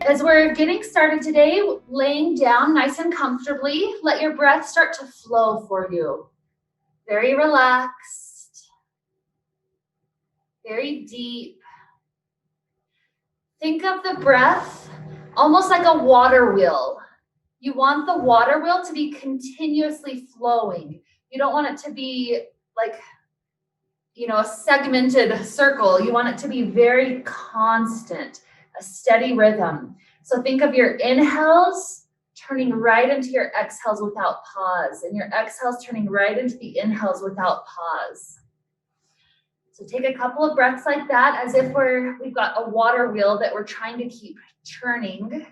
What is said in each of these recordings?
as we're getting started today, laying down nice and comfortably, let your breath start to flow for you. Very relaxed, very deep. Think of the breath almost like a water wheel. You want the water wheel to be continuously flowing. You don't want it to be like, a segmented circle. You want it to be very constant, a steady rhythm. So think of your inhales turning right into your exhales without pause, and your exhales turning right into the inhales without pause. So take a couple of breaths like that, as if we've got a water wheel that we're trying to keep churning.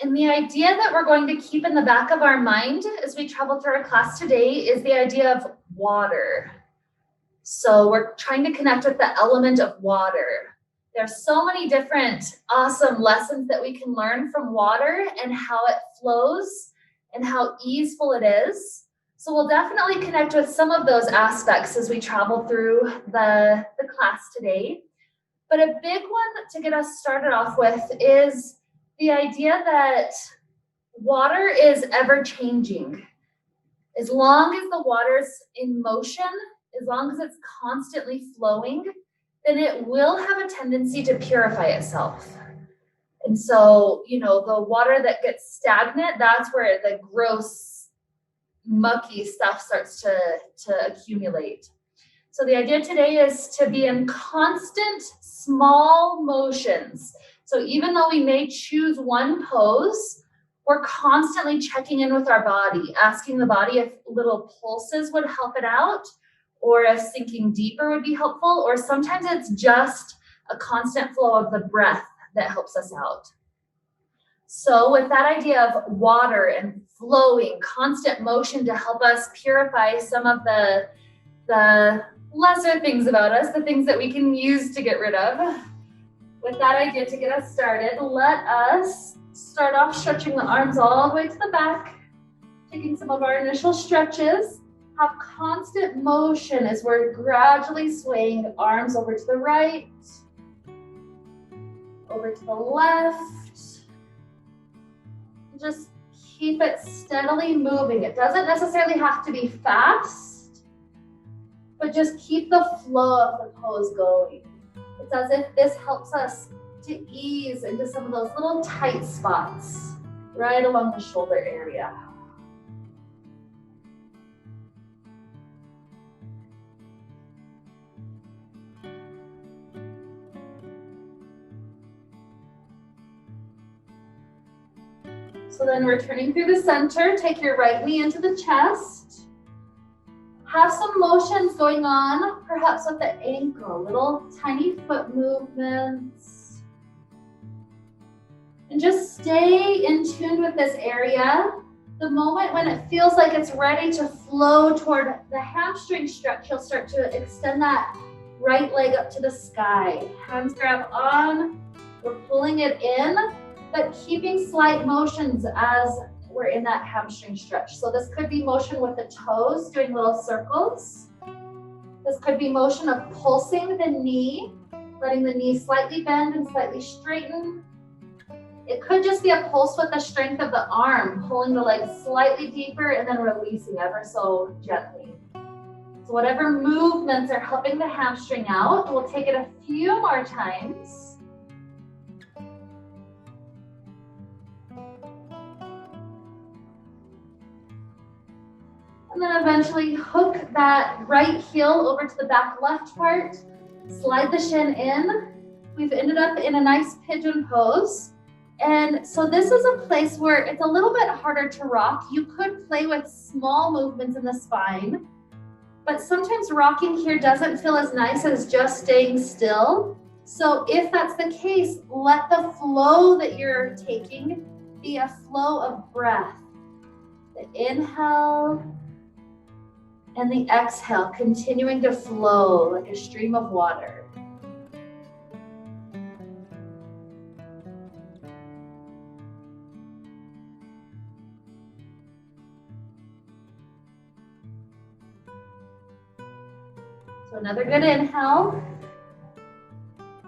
And the idea that we're going to keep in the back of our mind as we travel through our class today is the idea of water. So we're trying to connect with the element of water. There's so many different awesome lessons that we can learn from water and how it flows and how easeful it is. So we'll definitely connect with some of those aspects as we travel through the class today. But a big one to get us started off with is the idea that water is ever changing. As long as the water's in motion, as long as it's constantly flowing, then it will have a tendency to purify itself. And so, the water that gets stagnant, that's where the gross, mucky stuff starts to accumulate. So the idea today is to be in constant small motions. So even though we may choose one pose, we're constantly checking in with our body, asking the body if little pulses would help it out, or if sinking deeper would be helpful, or sometimes it's just a constant flow of the breath that helps us out. So with that idea of water and flowing, constant motion to help us purify some of the lesser things about us, the things that we can use to get rid of. With that idea to get us started, let us start off stretching the arms all the way to the back, taking some of our initial stretches. Have constant motion as we're gradually swaying arms over to the right, over to the left. Just keep it steadily moving. It doesn't necessarily have to be fast, but just keep the flow of the pose going. It's as if this helps us to ease into some of those little tight spots right along the shoulder area. So then returning through the center, take your right knee into the chest. Have some motions going on, perhaps with the ankle, little tiny foot movements. And just stay in tune with this area. The moment when it feels like it's ready to flow toward the hamstring stretch, you'll start to extend that right leg up to the sky. Hands grab on, we're pulling it in, but keeping slight motions as we're in that hamstring stretch. So this could be motion with the toes, doing little circles. This could be motion of pulsing the knee, letting the knee slightly bend and slightly straighten. It could just be a pulse with the strength of the arm, pulling the leg slightly deeper and then releasing ever so gently. So whatever movements are helping the hamstring out, we'll take it a few more times. And then eventually hook that right heel over to the back left part, slide the shin in. We've ended up in a nice pigeon pose. And so this is a place where it's a little bit harder to rock. You could play with small movements in the spine, but sometimes rocking here doesn't feel as nice as just staying still. So if that's the case, let the flow that you're taking be a flow of breath. The inhale and the exhale, continuing to flow like a stream of water. another good inhale.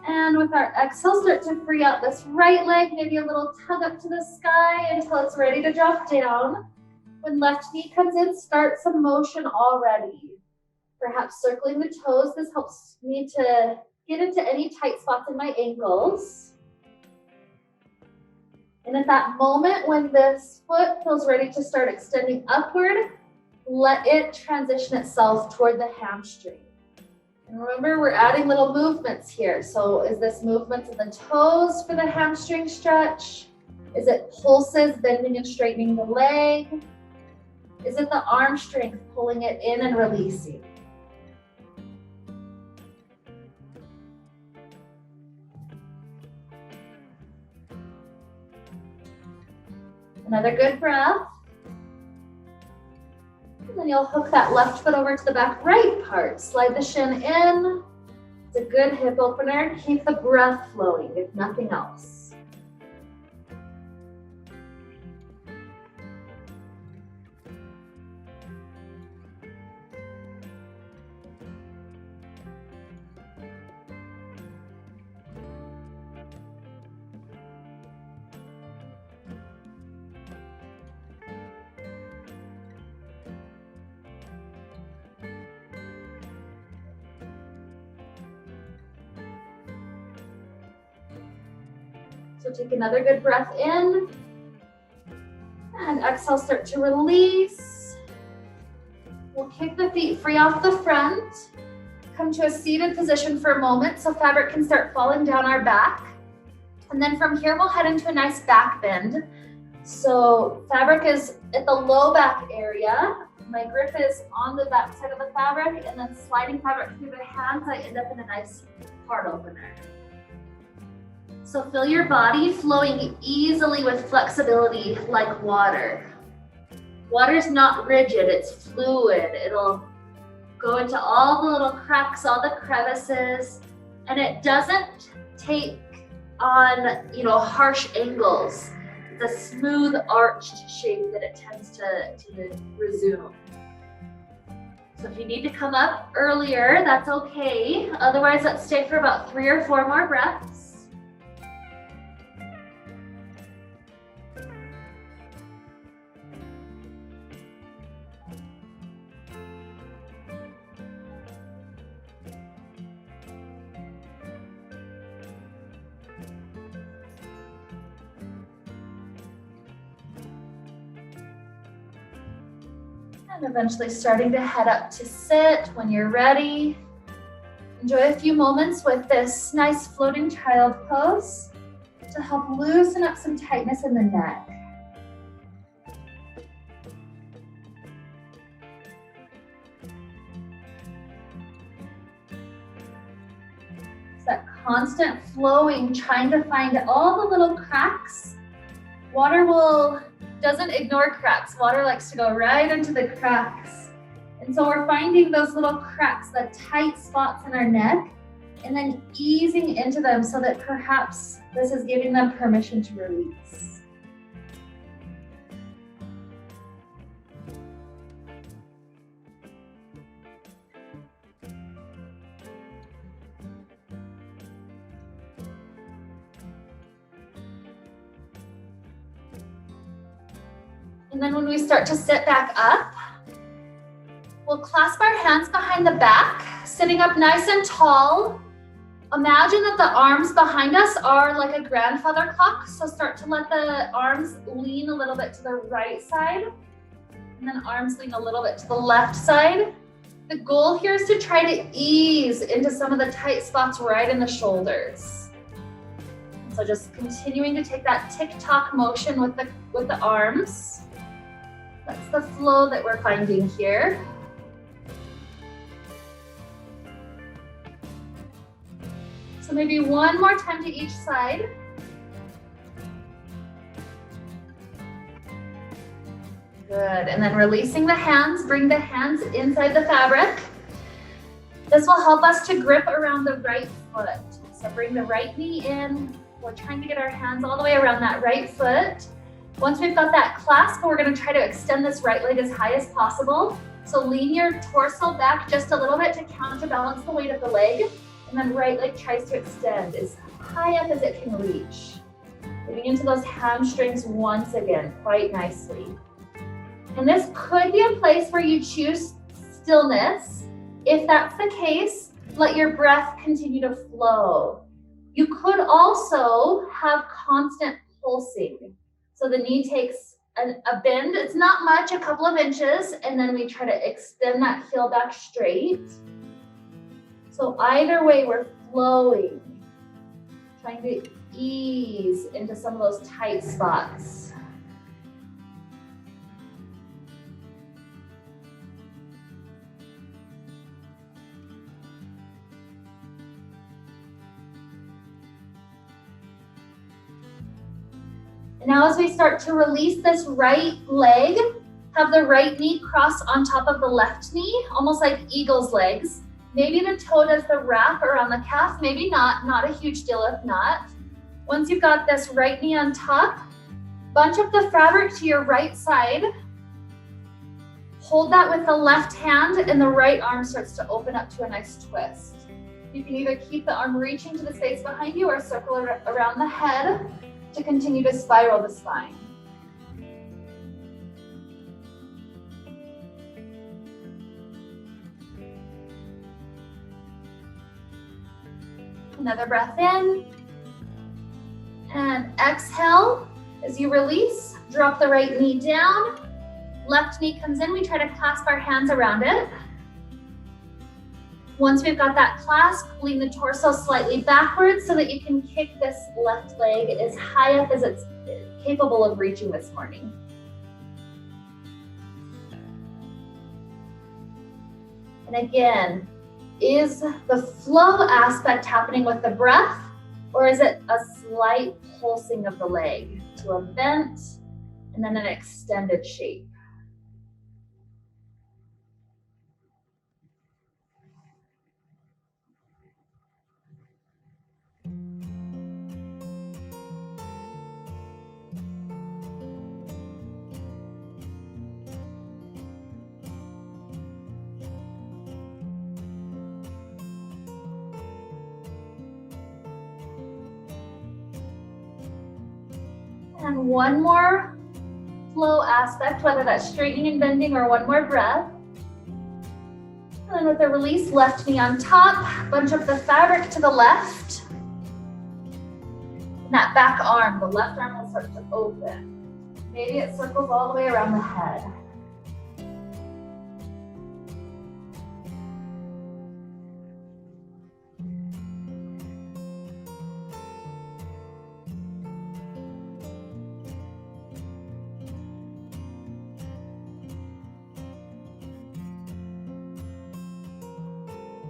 And with our exhale, start to free out this right leg, maybe a little tug up to the sky until it's ready to drop down. When left knee comes in, start some motion already. Perhaps circling the toes. This helps me to get into any tight spots in my ankles. And at that moment when this foot feels ready to start extending upward, let it transition itself toward the hamstring. And remember, we're adding little movements here. So is this movements in the toes for the hamstring stretch? Is it pulses, bending and straightening the leg? Is it the arm strength, pulling it in and releasing? Another good breath. And then you'll hook that left foot over to the back right part. Slide the shin in. It's a good hip opener. Keep the breath flowing, if nothing else. So take another good breath in, and exhale, start to release. We'll kick the feet free off the front. Come to a seated position for a moment so fabric can start falling down our back. And then from here, we'll head into a nice back bend. So fabric is at the low back area. My grip is on the back side of the fabric, and then sliding fabric through the hands, I end up in a nice heart opener. So feel your body flowing easily with flexibility like water. Water's not rigid, it's fluid. It'll go into all the little cracks, all the crevices, and it doesn't take on, harsh angles. It's a smooth arched shape that it tends to resume. So if you need to come up earlier, that's okay. Otherwise, let's stay for about 3 or 4 more breaths. And eventually starting to head up to sit when you're ready. Enjoy a few moments with this nice floating child pose to help loosen up some tightness in the neck. It's that constant flowing, trying to find all the little cracks. Water doesn't ignore cracks. Water likes to go right into the cracks. And so we're finding those little cracks, the tight spots in our neck, and then easing into them so that perhaps this is giving them permission to release. And then when we start to sit back up, we'll clasp our hands behind the back, sitting up nice and tall. Imagine that the arms behind us are like a grandfather clock. So start to let the arms lean a little bit to the right side, and then arms lean a little bit to the left side. The goal here is to try to ease into some of the tight spots right in the shoulders. So just continuing to take that tick-tock motion with the arms. That's the flow that we're finding here. So maybe one more time to each side. Good, and then releasing the hands, bring the hands inside the fabric. This will help us to grip around the right foot. So bring the right knee in. We're trying to get our hands all the way around that right foot. Once we've got that clasp, we're going to try to extend this right leg as high as possible. So lean your torso back just a little bit to counterbalance the weight of the leg, and then right leg tries to extend as high up as it can reach. Getting into those hamstrings once again, quite nicely. And this could be a place where you choose stillness. If that's the case, let your breath continue to flow. You could also have constant pulsing. So the knee takes a bend. It's not much, a couple of inches, and then we try to extend that heel back straight. So either way, we're flowing, trying to ease into some of those tight spots. Now as we start to release this right leg, have the right knee cross on top of the left knee, almost like eagle's legs. Maybe the toe does the wrap around the calf, maybe not a huge deal if not. Once you've got this right knee on top, bunch up the fabric to your right side. Hold that with the left hand and the right arm starts to open up to a nice twist. You can either keep the arm reaching to the space behind you or circle around the head to continue to spiral the spine. Another breath in. And exhale. As you release, drop the right knee down. Left knee comes in. We try to clasp our hands around it. Once we've got that clasp, lean the torso slightly backwards so that you can kick this left leg as high up as it's capable of reaching this morning. And again, is the flow aspect happening with the breath, or is it a slight pulsing of the leg to a bent and then an extended shape? And one more flow aspect, whether that's straightening and bending or one more breath. And then with the release, left knee on top, bunch up the fabric to the left. And that back arm, the left arm will start to open. Maybe it circles all the way around the head.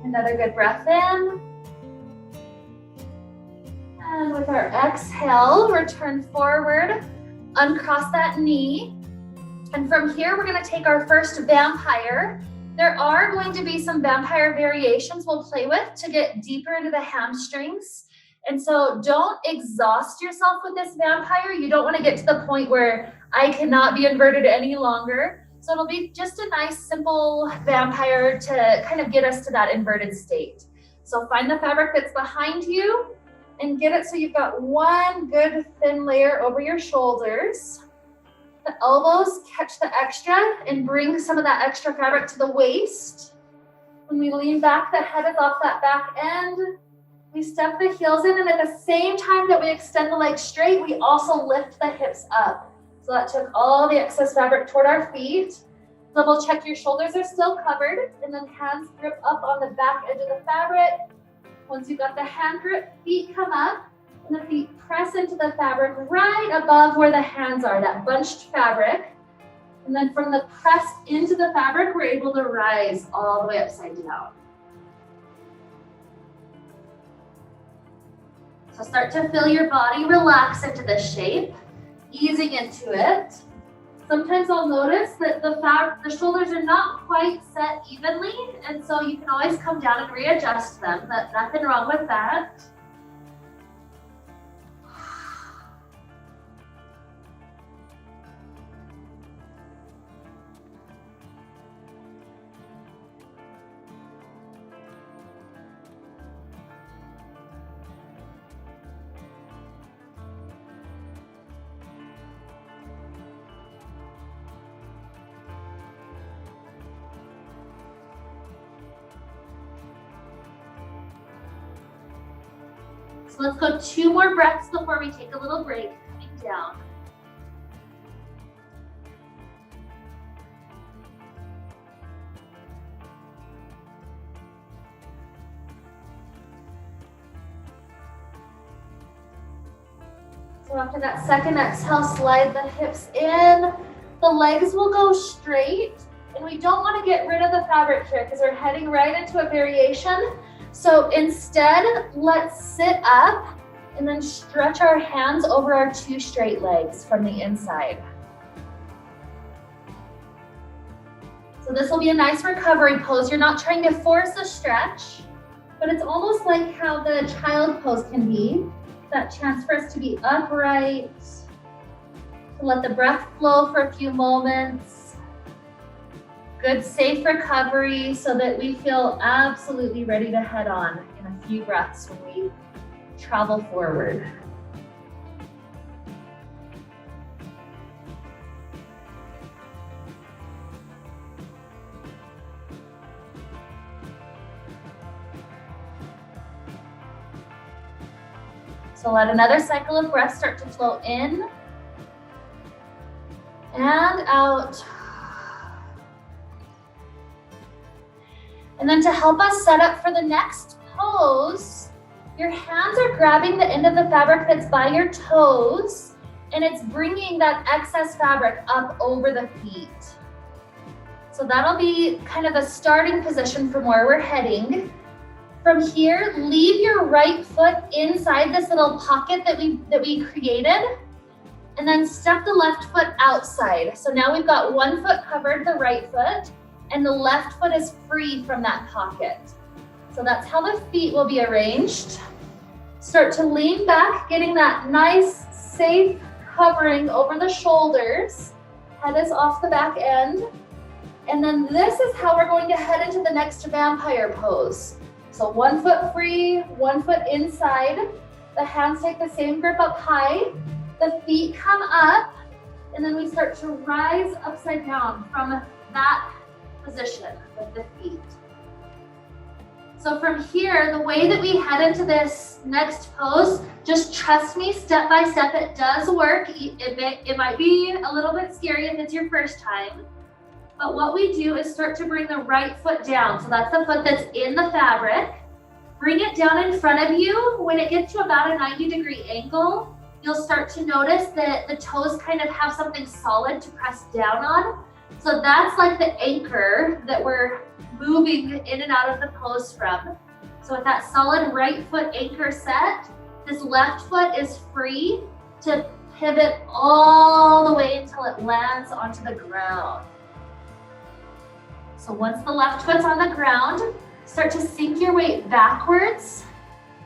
Another good breath in. And with our exhale, return forward, uncross that knee. And from here, we're going to take our first vampire. There are going to be some vampire variations we'll play with to get deeper into the hamstrings. And so don't exhaust yourself with this vampire. You don't want to get to the point where I cannot be inverted any longer. So it'll be just a nice, simple vampire to kind of get us to that inverted state. So find the fabric that's behind you and get it so you've got one good thin layer over your shoulders. The elbows catch the extra and bring some of that extra fabric to the waist. When we lean back, the head is off that back end. We step the heels in, and at the same time that we extend the legs straight, we also lift the hips up. So that took all the excess fabric toward our feet. Double check your shoulders are still covered, and then hands grip up on the back edge of the fabric. Once you've got the hand grip, feet come up, and the feet press into the fabric right above where the hands are, that bunched fabric. And then from the press into the fabric, we're able to rise all the way upside down. So start to feel your body relax into this shape, easing into it. Sometimes I'll notice that the shoulders are not quite set evenly, and so you can always come down and readjust them. Nothing wrong with that. So let's go 2 more breaths before we take a little break, coming down. So after that second exhale, slide the hips in. The legs will go straight. And we don't want to get rid of the fabric here because we're heading right into a variation. So instead, let's sit up and then stretch our hands over our 2 straight legs from the inside. So this will be a nice recovery pose. You're not trying to force a stretch, but it's almost like how the child pose can be. That chance for us to be upright, to let the breath flow for a few moments. Good, safe recovery so that we feel absolutely ready to head on in a few breaths when we travel forward. So let another cycle of breath start to flow in and out. And then to help us set up for the next pose, your hands are grabbing the end of the fabric that's by your toes, and it's bringing that excess fabric up over the feet. So that'll be kind of a starting position from where we're heading. From here, leave your right foot inside this little pocket that we created, and then step the left foot outside. So now we've got one foot covered, the right foot, and the left foot is free from that pocket. So that's how the feet will be arranged. Start to lean back, getting that nice, safe covering over the shoulders. Head is off the back end. And then this is how we're going to head into the next vampire pose. So one foot free, one foot inside. The hands take the same grip up high. The feet come up, and then we start to rise upside down from that position with the feet. So from here, the way that we head into this next pose, just trust me, step by step, it does work. It might be a little bit scary if it's your first time. But what we do is start to bring the right foot down. So that's the foot that's in the fabric. Bring it down in front of you. When it gets to about a 90-degree angle, you'll start to notice that the toes kind of have something solid to press down on. So that's like the anchor that we're moving in and out of the pose from. So with that solid right foot anchor set, this left foot is free to pivot all the way until it lands onto the ground. So once the left foot's on the ground, start to sink your weight backwards.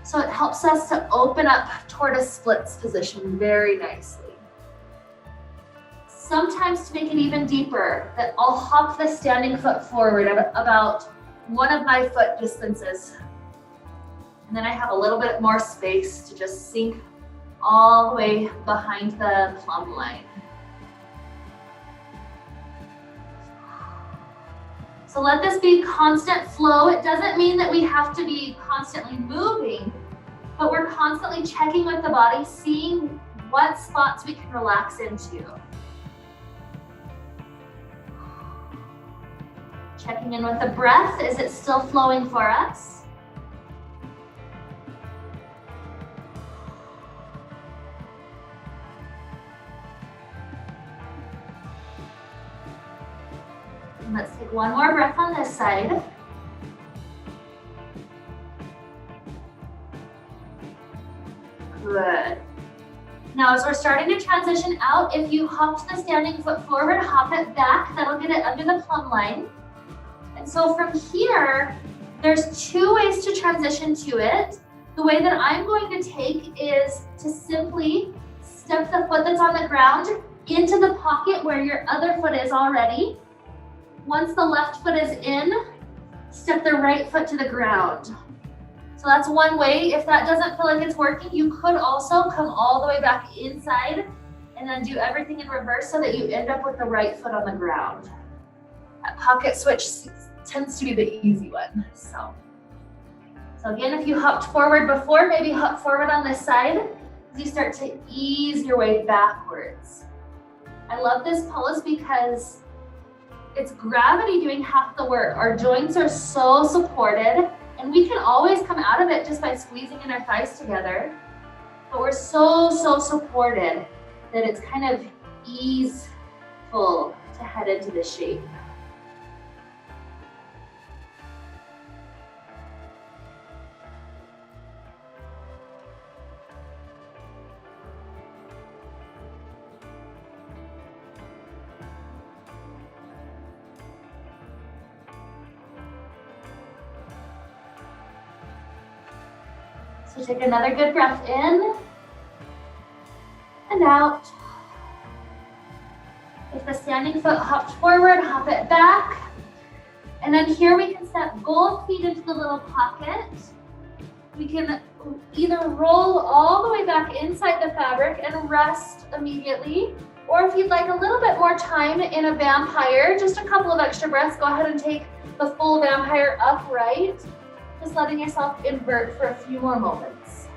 So it helps us to open up toward a splits position very nicely. Sometimes to make it even deeper, that I'll hop the standing foot forward about one of my foot distances. And then I have a little bit more space to just sink all the way behind the plumb line. So let this be constant flow. It doesn't mean that we have to be constantly moving, but we're constantly checking with the body, seeing what spots we can relax into. Checking in with the breath. Is it still flowing for us? And let's take one more breath on this side. Good. Now, as we're starting to transition out, if you hopped the standing foot forward, hop it back. That'll get it under the plumb line. And so from here, there's 2 ways to transition to it. The way that I'm going to take is to simply step the foot that's on the ground into the pocket where your other foot is already. Once the left foot is in, step the right foot to the ground. So that's one way. If that doesn't feel like it's working, you could also come all the way back inside and then do everything in reverse so that you end up with the right foot on the ground. That pocket switch tends to be the easy one. So So again, if you hopped forward before, maybe hop forward on this side as you start to ease your way backwards. I love this pose because it's gravity doing half the work. Our joints are so supported, and we can always come out of it just by squeezing in our thighs together. But we're so supported that it's kind of easeful to head into this shape. So take another good breath in and out. If the standing foot hopped forward, hop it back. And then here we can step both feet into the little pocket. We can either roll all the way back inside the fabric and rest immediately, or if you'd like a little bit more time in a vampire, just a couple of extra breaths, go ahead and take the full vampire upright. Just letting yourself invert for a few more moments.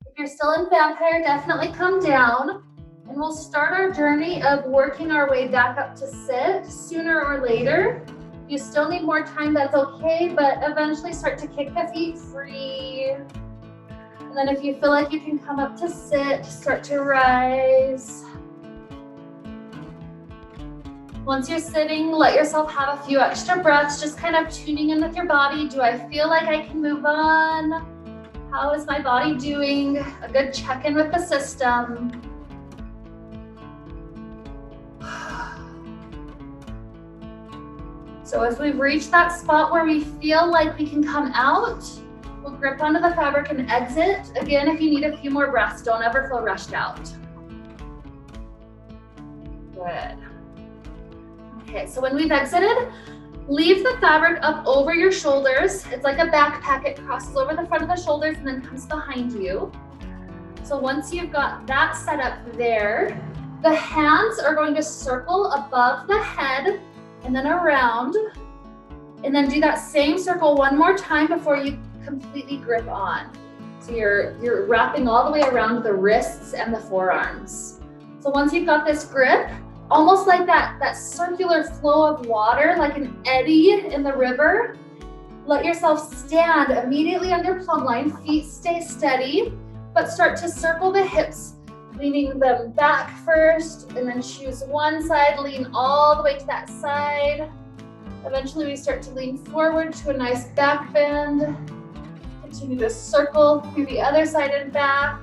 If you're still in vampire, definitely come down, and we'll start our journey of working our way back up to sit sooner or later. If you still need more time, that's okay, but eventually start to kick the feet free. And then if you feel like you can come up to sit, start to rise. Once you're sitting, let yourself have a few extra breaths, just kind of tuning in with your body. Do I feel like I can move on? How is my body doing? A good check-in with the system. So as we've reached that spot where we feel like we can come out, we'll grip onto the fabric and exit. Again, if you need a few more breaths, don't ever feel rushed out. Good. Okay, so when we've exited, leave the fabric up over your shoulders. It's like a backpack. It crosses over the front of the shoulders and then comes behind you. So once you've got that set up there, the hands are going to circle above the head and then around. And then do that same circle one more time before you completely grip on. So you're wrapping all the way around the wrists and the forearms. So once you've got this grip, almost like that circular flow of water, like an eddy in the river, let yourself stand immediately under plumb line, feet stay steady, but start to circle the hips, leaning them back first, and then choose one side, lean all the way to that side. Eventually we start to lean forward to a nice back bend. Continue to circle through the other side and back.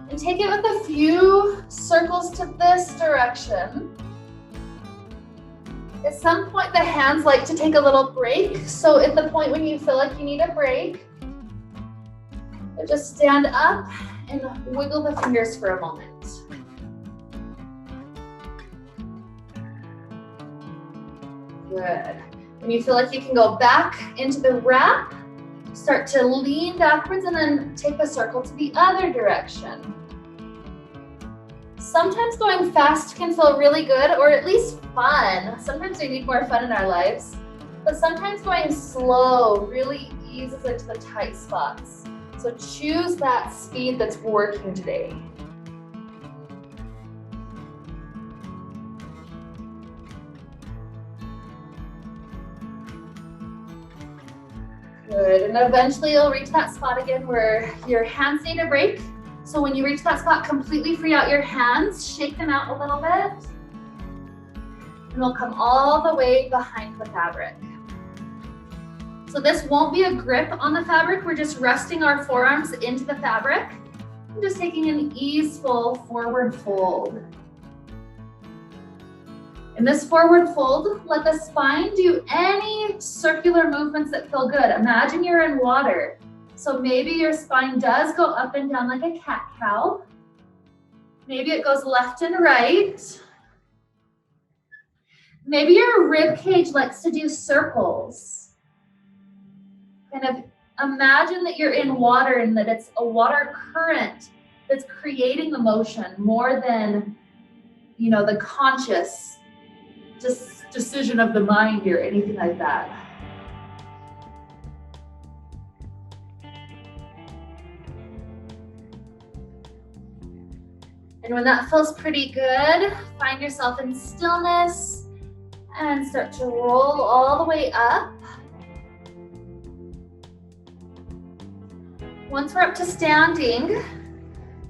And take it with a few circles to this direction. At some point, the hands like to take a little break. So at the point when you feel like you need a break, just stand up and wiggle the fingers for a moment. Good. When you feel like you can go back into the wrap, start to lean backwards and then take a circle to the other direction. Sometimes going fast can feel really good, or at least fun. Sometimes we need more fun in our lives, but sometimes going slow really eases into the tight spots. So choose that speed that's working today. Good, and eventually you'll reach that spot again where your hands need a break. So when you reach that spot, completely free out your hands, shake them out a little bit, and we'll come all the way behind the fabric. So this won't be a grip on the fabric. We're just resting our forearms into the fabric. I'm just taking an easeful forward fold. In this forward fold, let the spine do any circular movements that feel good. Imagine you're in water. So maybe your spine does go up and down like a cat-cow. Maybe it goes left and right. Maybe your rib cage likes to do circles. Kind of imagine that you're in water and that it's a water current that's creating the motion more than, you know, the conscious decision of the mind or anything like that. And when that feels pretty good, find yourself in stillness and start to roll all the way up. Once we're up to standing,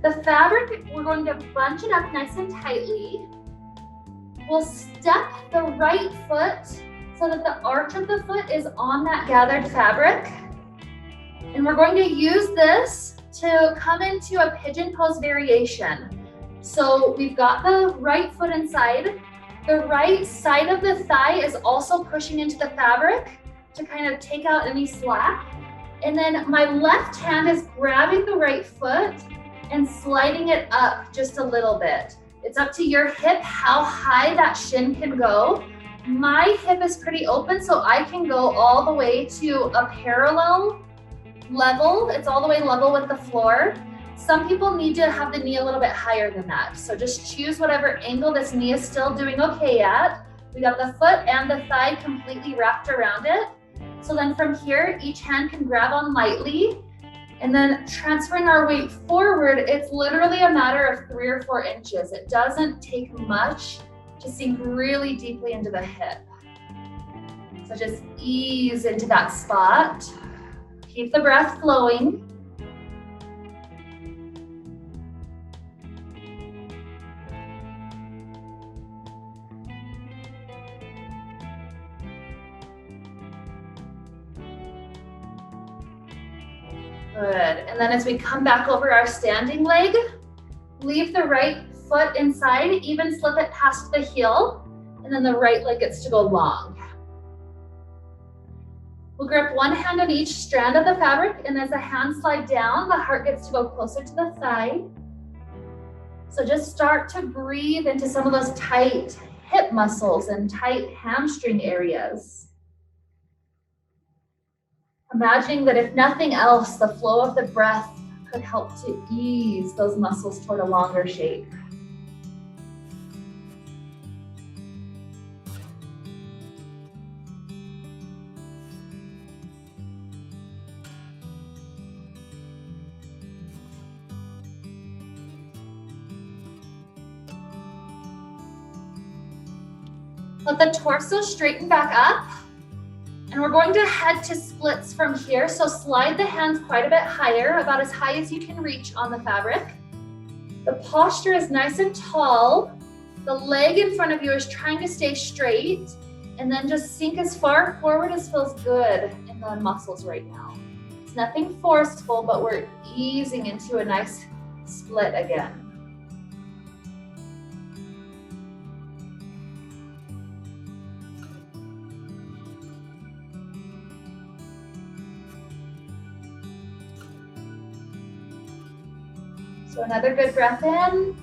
the fabric, we're going to bunch it up nice and tightly. We'll step the right foot so that the arch of the foot is on that gathered fabric. And we're going to use this to come into a pigeon pose variation. So we've got the right foot inside. The right side of the thigh is also pushing into the fabric to kind of take out any slack. And then my left hand is grabbing the right foot and sliding it up just a little bit. It's up to your hip how high that shin can go. My hip is pretty open, so I can go all the way to a parallel level. It's all the way level with the floor. Some people need to have the knee a little bit higher than that. So just choose whatever angle this knee is still doing okay at. We got the foot and the thigh completely wrapped around it. So then from here, each hand can grab on lightly, and then transferring our weight forward, it's literally a matter of 3 or 4 inches. It doesn't take much to sink really deeply into the hip. So just ease into that spot. Keep the breath flowing. Good, and then as we come back over our standing leg, leave the right foot inside, even slip it past the heel, and then the right leg gets to go long. We'll grip one hand on each strand of the fabric, and as the hands slide down, the heart gets to go closer to the thigh. So just start to breathe into some of those tight hip muscles and tight hamstring areas. Imagining that if nothing else, the flow of the breath could help to ease those muscles toward a longer shape. Let the torso straighten back up. And we're going to head to splits from here. So slide the hands quite a bit higher, about as high as you can reach on the fabric. The posture is nice and tall. The leg in front of you is trying to stay straight. And then just sink as far forward as feels good in the muscles right now. It's nothing forceful, but we're easing into a nice split again. So another good breath in.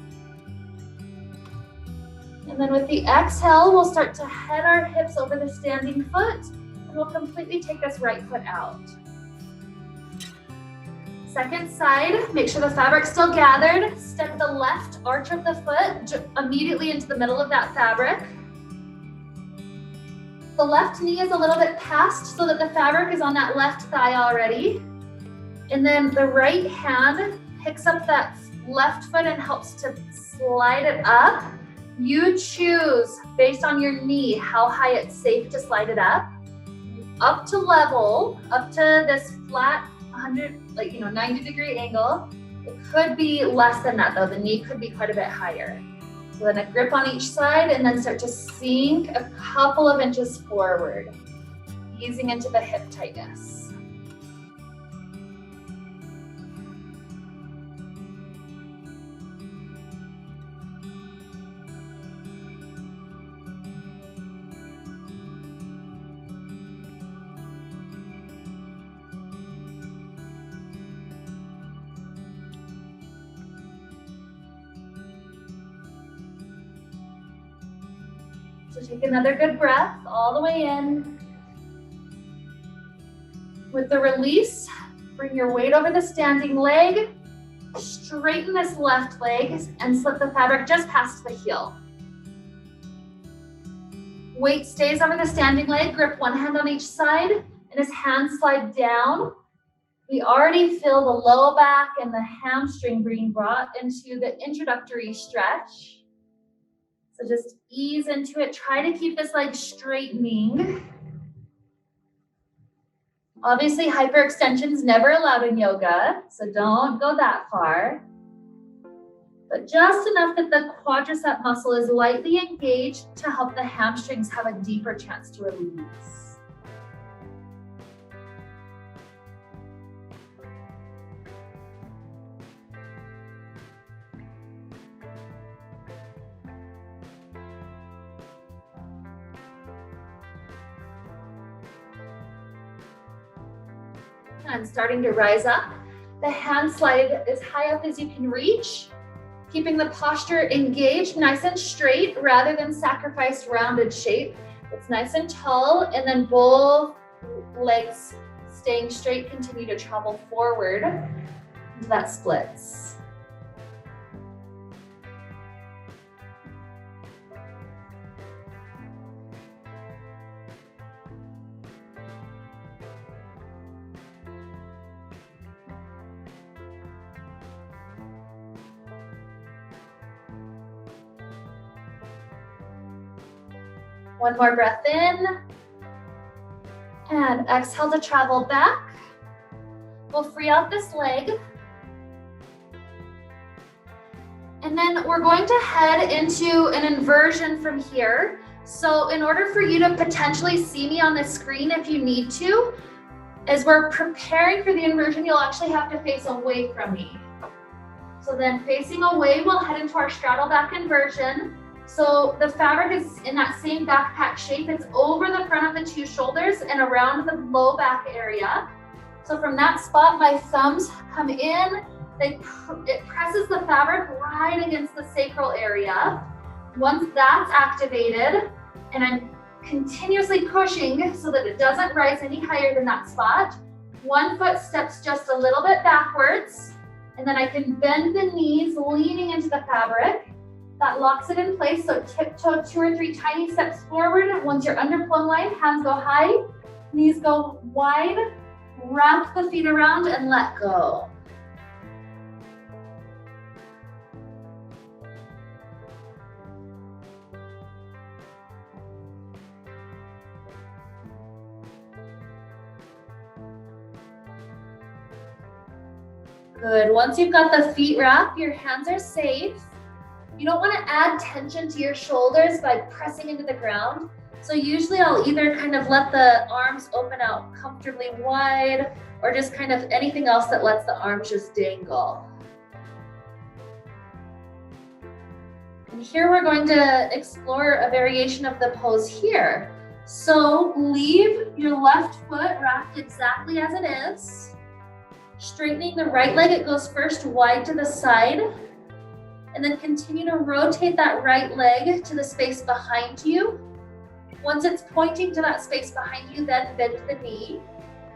And then with the exhale, we'll start to head our hips over the standing foot, and we'll completely take this right foot out. Second side, make sure the fabric's still gathered. Step the left arch of the foot immediately into the middle of that fabric. The left knee is a little bit past so that the fabric is on that left thigh already. And then the right hand picks up that left foot and helps to slide it up. You choose, based on your knee, how high it's safe to slide it up. Up to level, up to this flat 90-degree angle. It could be less than that though. The knee could be quite a bit higher. So then a grip on each side and then start to sink a couple of inches forward. easing into the hip tightness. So take another good breath all the way in. With the release, bring your weight over the standing leg, straighten this left leg, and slip the fabric just past the heel. Weight stays over the standing leg, grip one hand on each side, and as hands slide down, we already feel the low back and the hamstring being brought into the introductory stretch. So just ease into it. Try to keep this leg straightening. Obviously, hyperextension is never allowed in yoga, so don't go that far. But just enough that the quadricep muscle is lightly engaged to help the hamstrings have a deeper chance to release. And starting to rise up. The hand slide as high up as you can reach, keeping the posture engaged, nice and straight, rather than sacrifice rounded shape. It's nice and tall, and then both legs staying straight, continue to travel forward into that splits. One more breath in, and exhale to travel back. We'll free out this leg. And then we're going to head into an inversion from here. So in order for you to potentially see me on the screen if you need to, as we're preparing for the inversion, you'll actually have to face away from me. So then facing away, we'll head into our straddle back inversion. So the fabric is in that same backpack shape. It's over the front of the two shoulders and around the low back area. So from that spot, my thumbs come in. It presses the fabric right against the sacral area. Once that's activated, and I'm continuously pushing so that it doesn't rise any higher than that spot, one foot steps just a little bit backwards, and then I can bend the knees, leaning into the fabric. That locks it in place, so tiptoe 2 or 3 tiny steps forward. Once you're under plumb line, hands go high, knees go wide, wrap the feet around and let go. Good, once you've got the feet wrapped, your hands are safe. You don't want to add tension to your shoulders by pressing into the ground. So usually I'll either kind of let the arms open out comfortably wide, or just kind of anything else that lets the arms just dangle. And here we're going to explore a variation of the pose here. So leave your left foot wrapped exactly as it is. Straightening the right leg, it goes first wide to the side. And then continue to rotate that right leg to the space behind you. Once it's pointing to that space behind you, then bend the knee.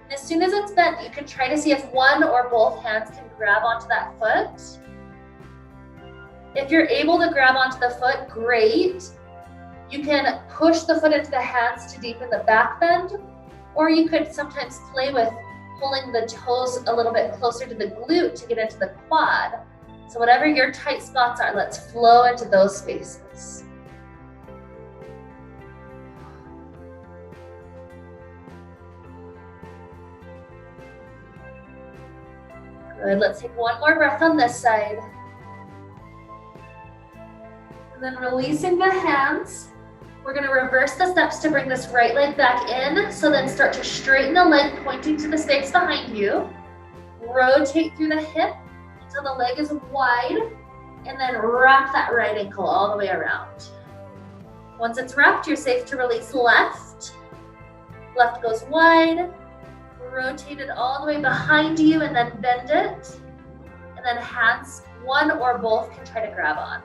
And as soon as it's bent, you can try to see if one or both hands can grab onto that foot. If you're able to grab onto the foot, great. You can push the foot into the hands to deepen the back bend, or you could sometimes play with pulling the toes a little bit closer to the glute to get into the quad. So whatever your tight spots are, let's flow into those spaces. Good, let's take one more breath on this side. And then releasing the hands, We're gonna reverse the steps to bring this right leg back in. So then start to straighten the leg, pointing to the space behind you. Rotate through the hip until the leg is wide, and then wrap that right ankle all the way around. Once it's wrapped, you're safe to release left. Left goes wide. Rotate it all the way behind you and then bend it. And then hands, one or both, can try to grab on.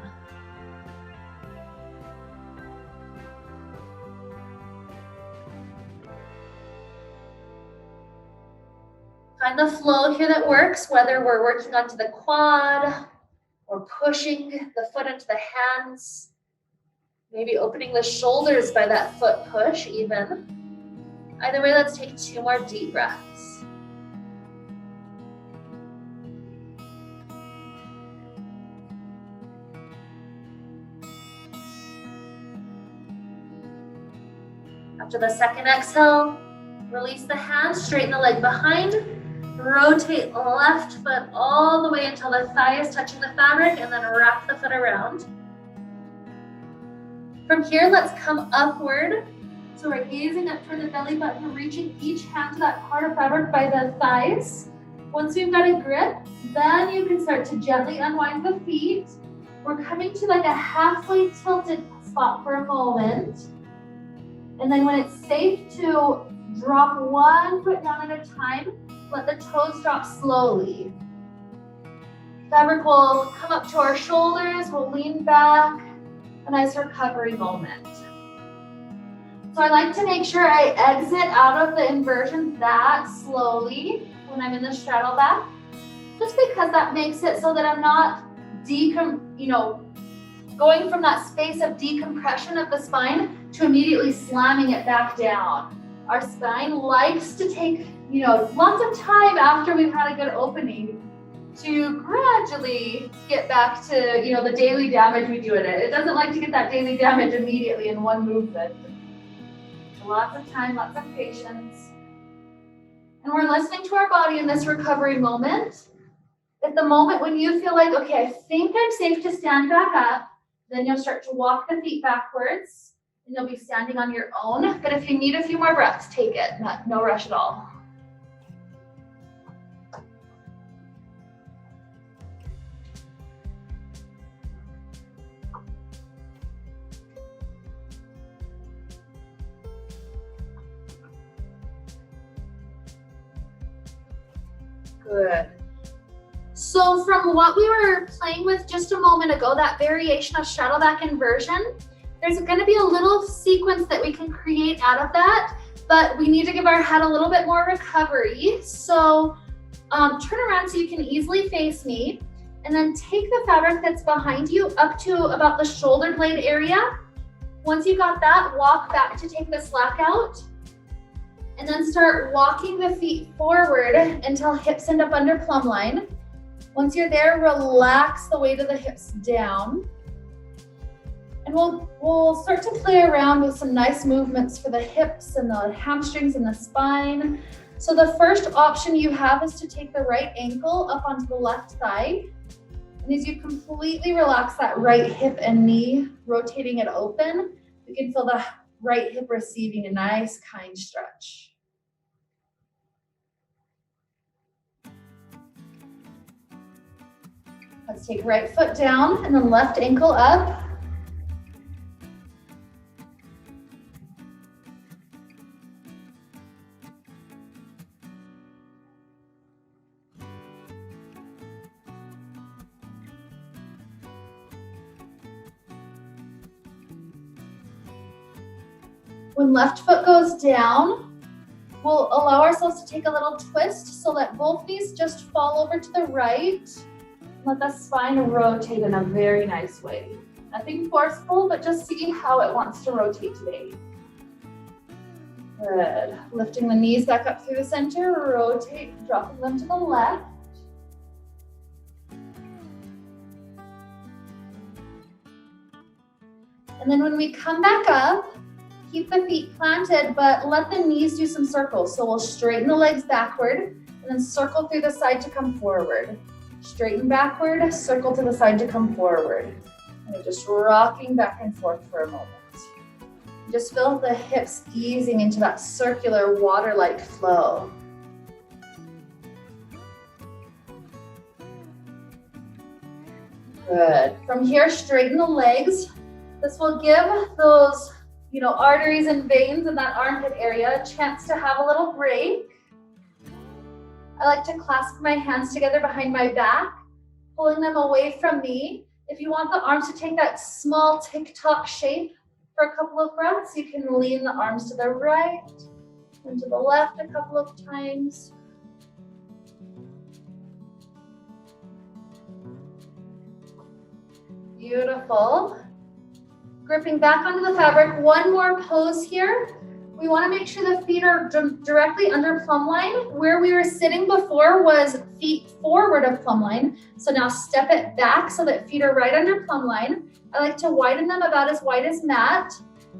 Find the flow here that works, whether we're working onto the quad or pushing the foot into the hands, maybe opening the shoulders by that foot push even. Either way, let's take 2 more deep breaths. After the second exhale, release the hands, straighten the leg behind, rotate left foot all the way until the thigh is touching the fabric, and then wrap the foot around. From here, let's come upward. So we're gazing up toward the belly button, reaching each hand to that part of fabric by the thighs. Once you've got a grip, then you can start to gently unwind the feet. We're coming to like a halfway tilted spot for a moment. And then when it's safe to drop one foot down at a time, let the toes drop slowly. Fabric will come up to our shoulders, we'll lean back, a nice recovery moment. So I like to make sure I exit out of the inversion that slowly when I'm in the straddle back, just because that makes it so that I'm not going from that space of decompression of the spine to immediately slamming it back down. Our spine likes to take, lots of time after we've had a good opening to gradually get back to, the daily damage we do in it. It doesn't like to get that daily damage immediately in one movement. Lots of time, lots of patience. And we're listening to our body in this recovery moment. At the moment when you feel like, okay, I think I'm safe to stand back up, then you'll start to walk the feet backwards and you'll be standing on your own. But if you need a few more breaths, take it. No rush at all. Good. So from what we were playing with just a moment ago, that variation of straddle back inversion, there's going to be a little sequence that we can create out of that, but we need to give our head a little bit more recovery. So turn around so you can easily face me, and then take the fabric that's behind you up to about the shoulder blade area. Once you got that, walk back to take the slack out. And then start walking the feet forward until hips end up under plumb line. Once you're there, relax the weight of the hips down. And we'll start to play around with some nice movements for the hips and the hamstrings and the spine. So the first option you have is to take the right ankle up onto the left thigh. And as you completely relax that right hip and knee, rotating it open, you can feel the right hip receiving a nice kind stretch. Let's take right foot down and then left ankle up. When left foot goes down, we'll allow ourselves to take a little twist so that both knees just fall over to the right. Let the spine rotate in a very nice way. Nothing forceful, but just see how it wants to rotate today. Good. Lifting the knees back up through the center, rotate, dropping them to the left. And then when we come back up, keep the feet planted, but let the knees do some circles. So we'll straighten the legs backward and then circle through the side to come forward. Straighten backward, circle to the side to come forward. And just rocking back and forth for a moment. Just feel the hips easing into that circular water-like flow. Good. From here, straighten the legs. This will give those, arteries and veins in that armpit area a chance to have a little break. I like to clasp my hands together behind my back, pulling them away from me. If you want the arms to take that small tick-tock shape for a couple of breaths, you can lean the arms to the right and to the left a couple of times. Beautiful. Gripping back onto the fabric, one more pose here. We want to make sure the feet are directly under plumb line. Where we were sitting before was feet forward of plumb line. So now step it back so that feet are right under plumb line. I like to widen them about as wide as mat.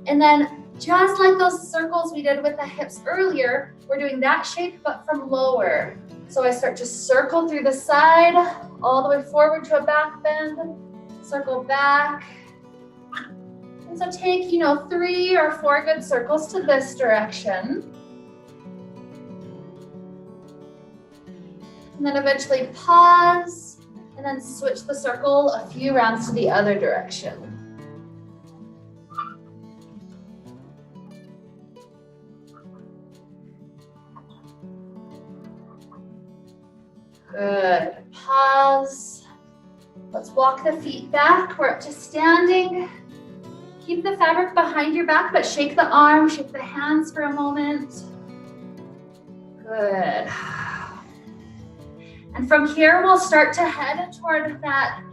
And then just like those circles we did with the hips earlier, we're doing that shape but from lower. So I start to circle through the side, all the way forward to a back bend, circle back. And so take, 3 or 4 good circles to this direction. And then eventually pause, and then switch the circle a few rounds to the other direction. Good. Pause. Let's walk the feet back. We're up to standing. Keep the fabric behind your back, but shake the arms, shake the hands for a moment. Good. And from here, we'll start to head toward that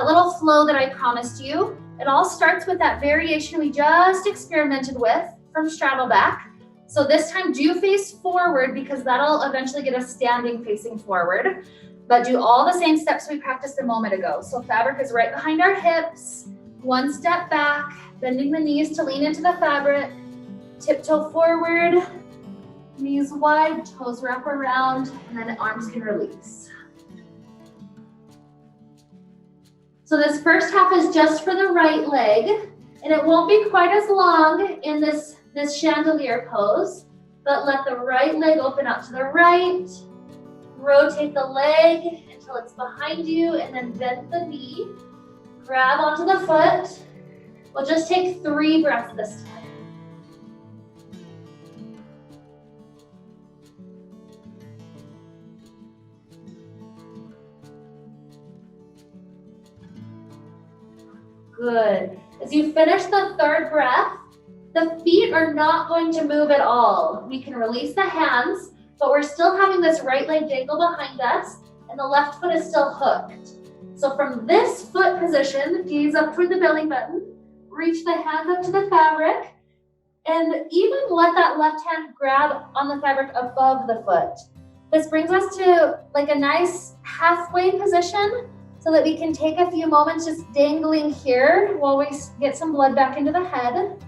little flow that I promised you. It all starts with that variation we just experimented with from straddle back. So this time, do face forward because that'll eventually get us standing facing forward. But do all the same steps we practiced a moment ago. So fabric is right behind our hips. One step back, bending the knees to lean into the fabric. Tiptoe forward, knees wide, toes wrap around, and then arms can release. So this first half is just for the right leg, and it won't be quite as long in this chandelier pose, but let the right leg open out to the right. Rotate the leg until it's behind you, and then bend the knee. Grab onto the foot. We'll just take 3 breaths this time. Good. As you finish the 3rd breath, the feet are not going to move at all. We can release the hands, but we're still having this right leg dangle behind us, and the left foot is still hooked. So from this foot position, gaze up toward the belly button, reach the hands up to the fabric, and even let that left hand grab on the fabric above the foot. This brings us to like a nice halfway position so that we can take a few moments just dangling here while we get some blood back into the head.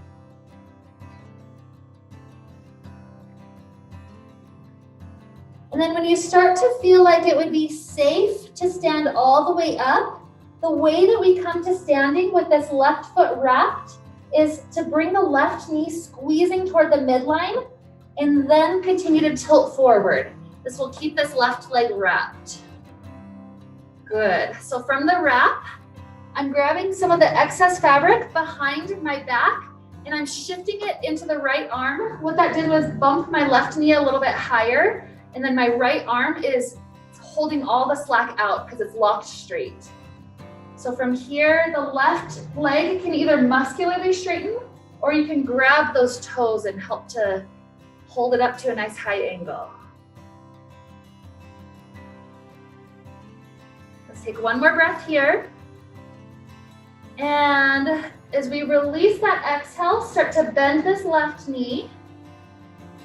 And then when you start to feel like it would be safe to stand all the way up, the way that we come to standing with this left foot wrapped is to bring the left knee squeezing toward the midline and then continue to tilt forward. This will keep this left leg wrapped. Good. So from the wrap, I'm grabbing some of the excess fabric behind my back and I'm shifting it into the right arm. What that did was bump my left knee a little bit higher, and then my right arm is holding all the slack out because it's locked straight. So from here, the left leg can either muscularly straighten or you can grab those toes and help to hold it up to a nice high angle. Let's take one more breath here. And as we release that exhale, start to bend this left knee.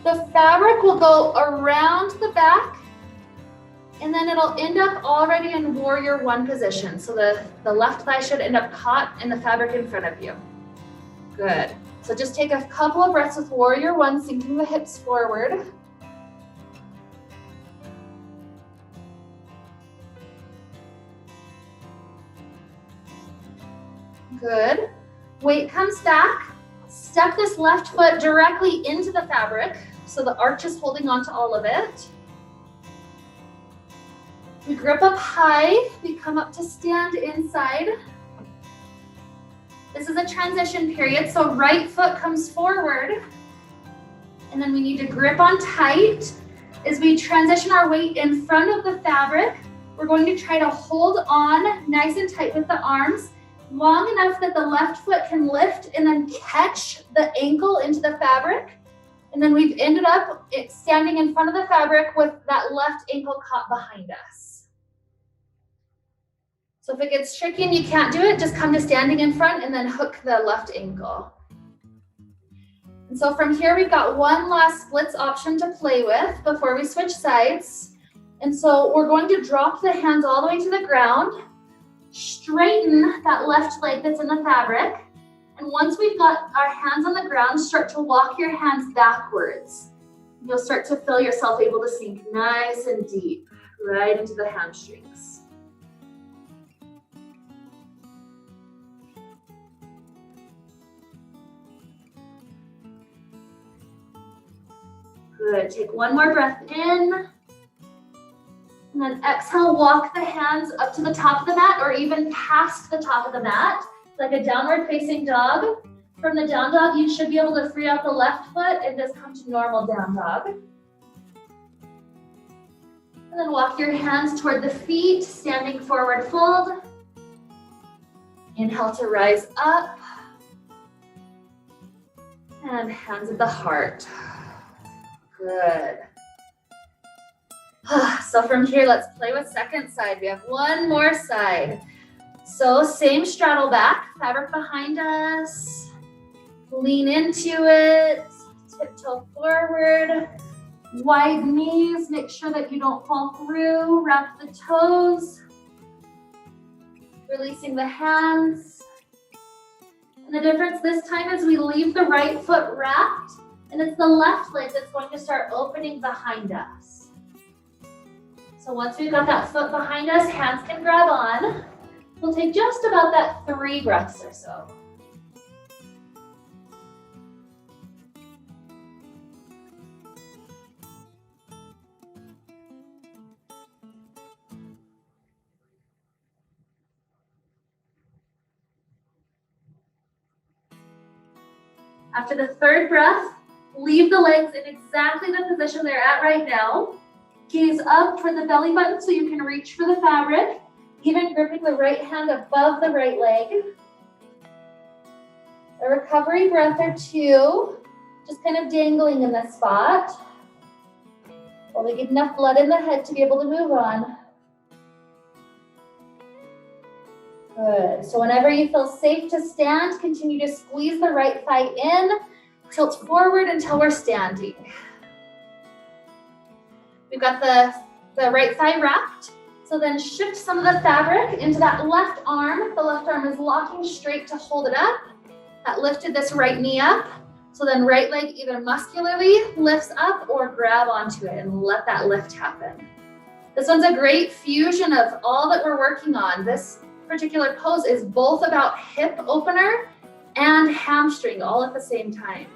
The fabric will go around the back and then it'll end up already in warrior 1 position. So the left thigh should end up caught in the fabric in front of you. Good. So just take a couple of breaths with warrior 1, sinking the hips forward. Good. Weight comes back. step this left foot directly into the fabric, so the arch is holding on to all of it. We grip up high, we come up to stand inside. This is a transition period, so right foot comes forward, and then we need to grip on tight. As we transition our weight in front of the fabric, we're going to try to hold on nice and tight with the arms, long enough that the left foot can lift and then catch the ankle into the fabric. And then we've ended up standing in front of the fabric with that left ankle caught behind us. So if it gets tricky and you can't do it, just come to standing in front and then hook the left ankle. And so from here, we've got one last splits option to play with before we switch sides. And so we're going to drop the hands all the way to the ground, straighten that left leg that's in the fabric. And once we've got our hands on the ground, start to walk your hands backwards. You'll start to feel yourself able to sink nice and deep right into the hamstrings. Good, take one more breath in. And then exhale, walk the hands up to the top of the mat or even past the top of the mat, like a downward facing dog. From the down dog, you should be able to free out the left foot and just come to normal down dog. And then walk your hands toward the feet, standing forward fold. Inhale to rise up. And hands at the heart. Good. So from here, let's play with second side. We have one more side. So same straddle back, fabric behind us. Lean into it, tiptoe forward. Wide knees, make sure that you don't fall through. Wrap the toes. Releasing the hands. And the difference this time is we leave the right foot wrapped, and it's the left leg that's going to start opening behind us. So once we've got that foot behind us, hands can grab on. We'll take just about that 3 breaths or so. After the 3rd breath, leave the legs in exactly the position they're at right now. Gaze up toward the belly button so you can reach for the fabric, even gripping the right hand above the right leg. A recovery breath or 2, just kind of dangling in this spot. While we get enough blood in the head to be able to move on. Good. So whenever you feel safe to stand, continue to squeeze the right thigh in, tilt forward until we're standing. We've got the right thigh wrapped. So then shift some of the fabric into that left arm. The left arm is locking straight to hold it up. That lifted this right knee up. So then right leg either muscularly lifts up or grab onto it and let that lift happen. This one's a great fusion of all that we're working on. This particular pose is both about hip opener and hamstring all at the same time.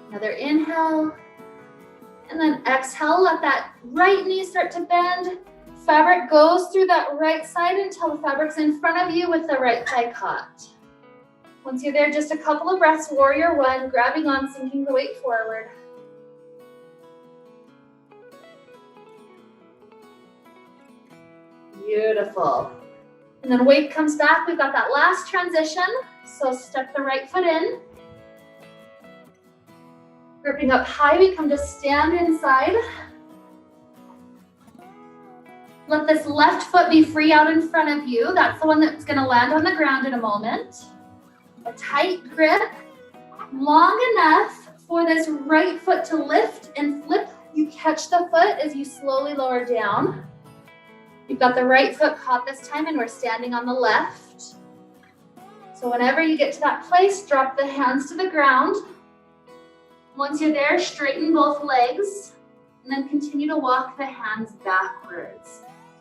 Another inhale, and then exhale, let that right knee start to bend. Fabric goes through that right side until the fabric's in front of you with the right thigh caught. Once you're there, just a couple of breaths, warrior 1, grabbing on, sinking the weight forward. Beautiful. And then weight comes back. We've got that last transition. So step the right foot in. Gripping up high, we come to stand inside. Let this left foot be free out in front of you. That's the one that's gonna land on the ground in a moment. A tight grip, long enough for this right foot to lift and flip. You catch the foot as you slowly lower down. You've got the right foot caught this time and we're standing on the left. So whenever you get to that place, drop the hands to the ground. Once you're there, straighten both legs and then continue to walk the hands backwards.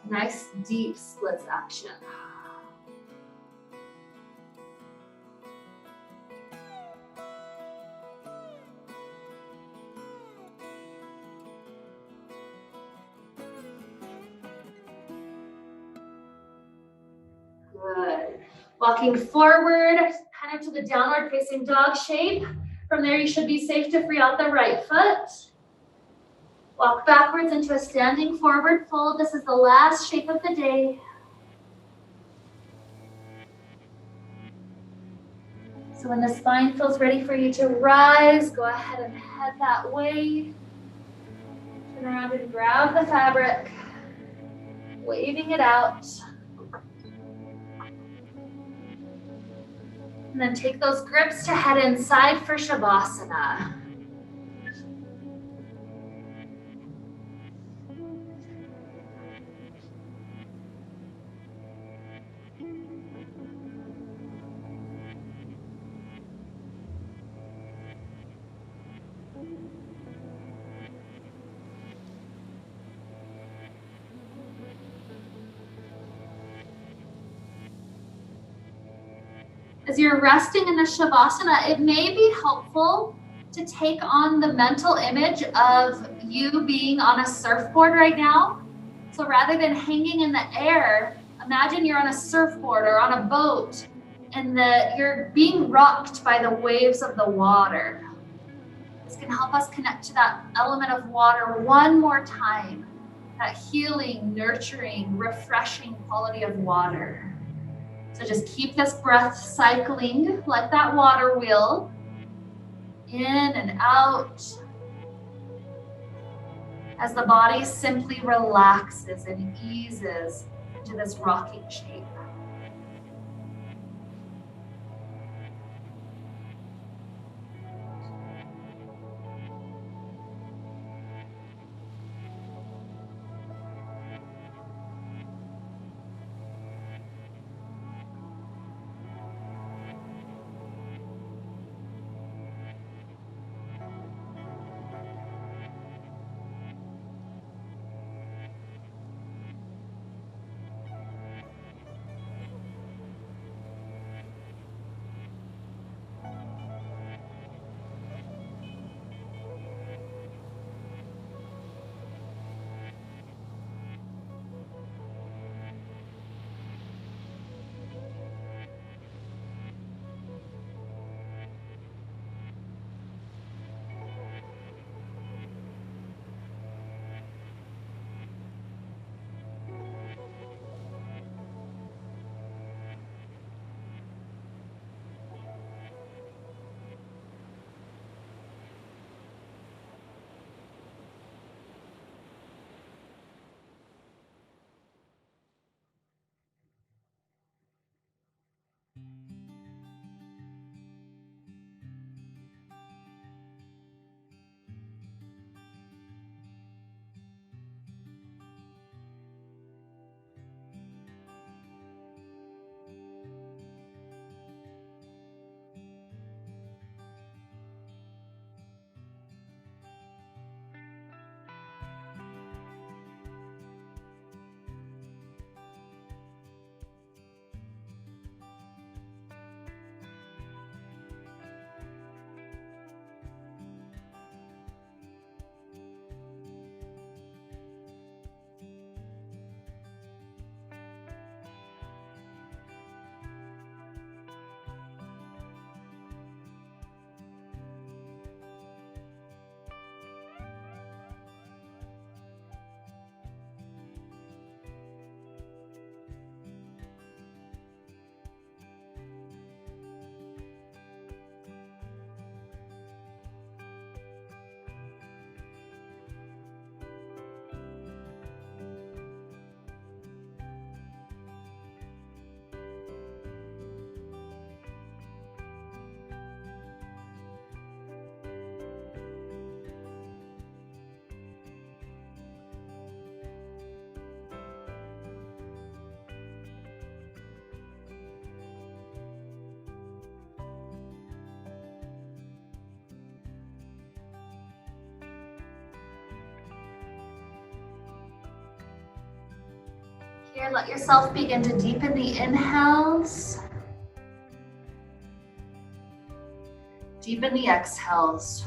Nice deep splits action. Good. Walking forward, kind of to the downward facing dog shape. From there, you should be safe to free out the right foot. Walk backwards into a standing forward fold. This is the last shape of the day. So when the spine feels ready for you to rise, go ahead and head that way. Turn around and grab the fabric, waving it out. And then take those grips to head inside for Shavasana. As you're resting in the Shavasana, it may be helpful to take on the mental image of you being on a surfboard right now. So rather than hanging in the air, imagine you're on a surfboard or on a boat and that you're being rocked by the waves of the water. This can help us connect to that element of water one more time, that healing, nurturing, refreshing quality of water. So just keep this breath cycling like that water wheel, in and out, as the body simply relaxes and eases into this rocking shape. Here, let yourself begin to deepen the inhales. Deepen the exhales.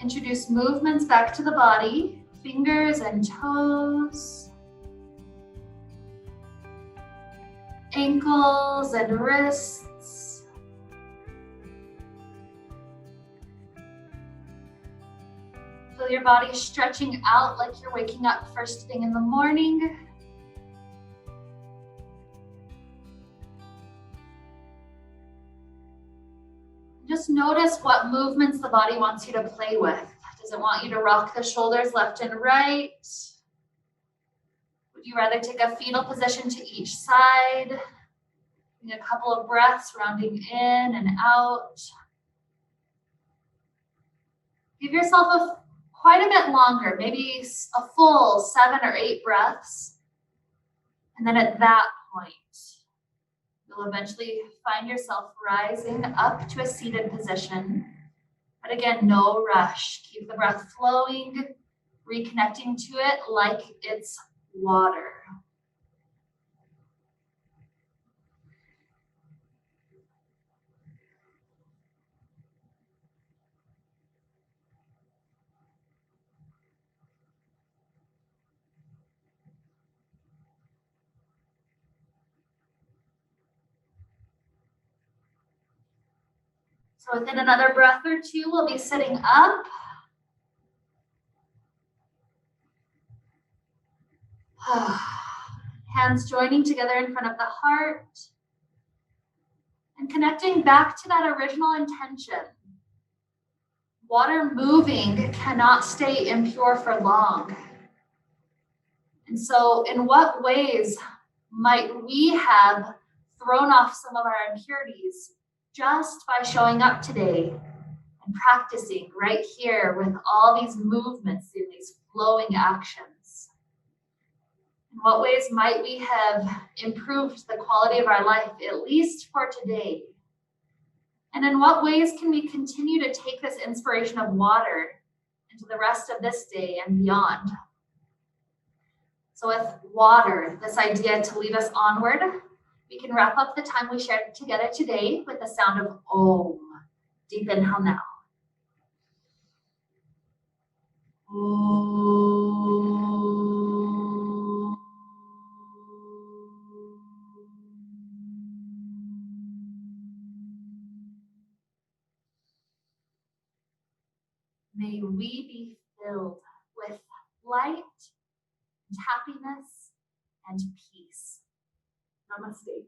Introduce movements back to the body. Fingers and toes, ankles and wrists. Feel your body stretching out like you're waking up first thing in the morning. Just notice what movements the body wants you to play with. Does it want you to rock the shoulders left and right? Would you rather take a fetal position to each side? Taking a couple of breaths, rounding in and out. Give yourself quite a bit longer, maybe a full 7 or 8 breaths. And then at that point, you'll eventually find yourself rising up to a seated position. But again, no rush. Keep the breath flowing, reconnecting to it like it's water. So within another breath or two, we'll be sitting up. Hands joining together in front of the heart. And connecting back to that original intention. Water moving cannot stay impure for long. And so in what ways might we have thrown off some of our impurities just by showing up today and practicing right here with all these movements and these flowing actions? In what ways might we have improved the quality of our life, at least for today? And in what ways can we continue to take this inspiration of water into the rest of this day and beyond? So with water, this idea to lead us onward, we can wrap up the time we shared together today with the sound of Om. Deep inhale now. Om. May we be filled with light and happiness and peace. Namaste.